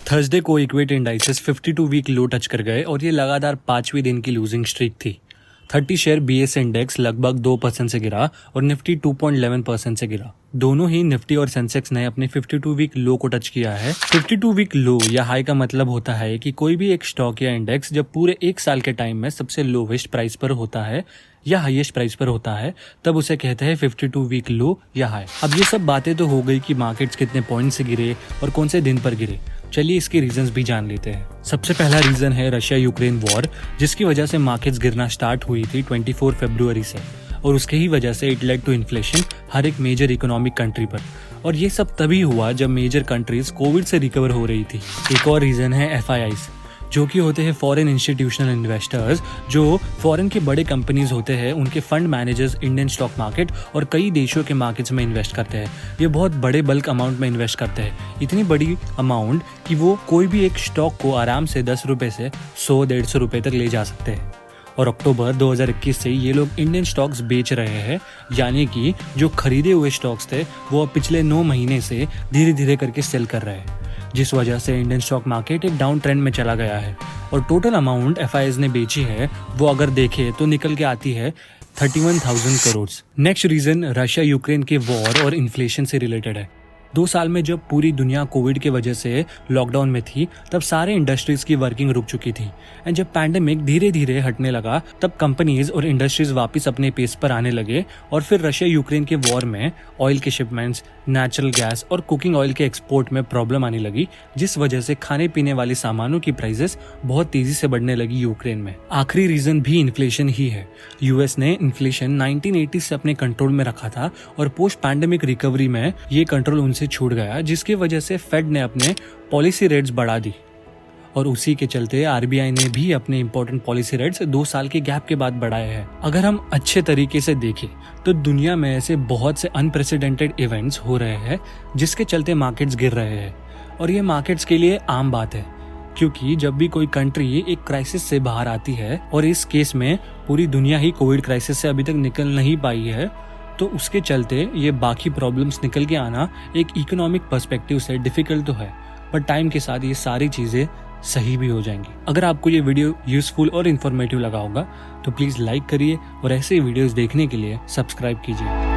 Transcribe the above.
Thursday को equity indices 52 week low touch कर गए और ये लगातार 5वें दिन की लूजिंग स्ट्रीक थी। 30 शेयर बीएस इंडेक्स लगभग 2% से गिरा और निफ्टी 2.11% से गिरा। दोनों ही निफ्टी और सेंसेक्स ने अपने 52 वीक लो को टच किया है। 52 वीक लो या हाई का मतलब होता है कि कोई भी एक स्टॉक या इंडेक्स जब पूरे एक साल के टाइम में सबसे लोवेस्ट प्राइस पर होता है या हाईएस्ट प्राइस पर होता है तब उसे कहते हैं 52 वीक लो या हाई। अब ये सब बातें तो हो गई कि मार्केट्स कितने पॉइंट से गिरे और कौन से दिन पर गिरे। चलिए इसके रीजंस भी जान लेते हैं। सबसे पहला रीजन है रशिया यूक्रेन वॉर, जिसकी वजह से मार्केट्स गिरना स्टार्ट हुई थी 24 फरवरी से और उसके ही वजह से इट लेड टू इन्फ्लेशन हर एक मेजर इकोनॉमिक कंट्री पर। और ये सब तभी हुआ जब मेजर कंट्रीज कोविड से रिकवर हो रही थी। एक और रीजन है FIIs, जो कि होते हैं फॉरेन इंस्टीट्यूशनल इन्वेस्टर्स, जो फॉरेन के बड़े कंपनीज होते हैं उनके fund managers Indian stock market और कई देशों के मार्केट्स में इन्वेस्ट करते हैं। ये बहुत बड़े बल्क अमाउंट में इन्वेस्ट करते हैं, इतनी बड़ी अमाउंट कि वो कोई भी एक स्टॉक को आराम से 10 रुपए से 100-150 रुपए तक ले जा सकते हैं। और अक्टूबर 2021 से ये लोग इंडियन स्टॉक्स बेच रहे हैं, यानी कि जो खरीदे हुए स्टॉक्स थे वो अब पिछले 9 महीने से धीरे धीरे करके सेल कर रहे हैं, जिस वजह से इंडियन स्टॉक मार्केट एक डाउन ट्रेंड में चला गया है। और टोटल अमाउंट FIIs ने बेची है वो अगर देखे तो निकल के आती है 31,000 crore. Next reason Russia Ukraine के वॉर और इन्फ्लेशन से रिलेटेड है। 2 साल में जब पूरी दुनिया कोविड के वजह से लॉकडाउन में थी तब सारे इंडस्ट्रीज की वर्किंग रुक चुकी थी एंड जब पैंडेमिक धीरे धीरे हटने लगा तब कंपनीज और इंडस्ट्रीज वापस अपने पेस पर आने लगे और फिर रशिया यूक्रेन के वॉर में ऑयल के शिपमेंट्स, नेचुरल गैस और कुकिंग ऑयल के एक्सपोर्ट में प्रॉब्लम आने लगी, जिस वजह से खाने पीने वाले सामानों की प्राइसेस बहुत तेजी से बढ़ने लगी यूक्रेन में। आखिरी रीजन भी इन्फ्लेशन ही है। यूएस ने इन्फ्लेशन 1980 से अपने कंट्रोल में रखा था और पोस्ट पैंडेमिक रिकवरी में ये कंट्रोल उनसे छूट गया, जिसकी वजह से फेड ने अपने पॉलिसी रेट्स बढ़ा दी और उसी के चलते RBI ने भी अपने इंपॉर्टेंट पॉलिसी रेट्स 2 साल के गैप के बाद बढ़ाए हैं। अगर हम अच्छे तरीके से देखें तो दुनिया में ऐसे बहुत से अनप्रेसिडेंटेड इवेंट्स हो रहे हैं जिसके चलते मार्केट्स गिर रहे हैं और ये मार्केट्स के लिए आम बात है, क्योंकि जब भी कोई कंट्री एक क्राइसिस से बाहर आती है और इस केस में पूरी दुनिया ही कोविड क्राइसिस से अभी तक निकल नहीं पाई है, तो उसके चलते ये बाकी प्रॉब्लम्स निकल के आना एक इकोनॉमिक पर्सपेक्टिव से डिफिकल्ट तो है, पर टाइम के साथ ये सारी चीज़ें सही भी हो जाएंगी। अगर आपको ये वीडियो यूजफुल और इन्फॉर्मेटिव लगा होगा तो प्लीज़ लाइक करिए और ऐसे वीडियोस देखने के लिए सब्सक्राइब कीजिए।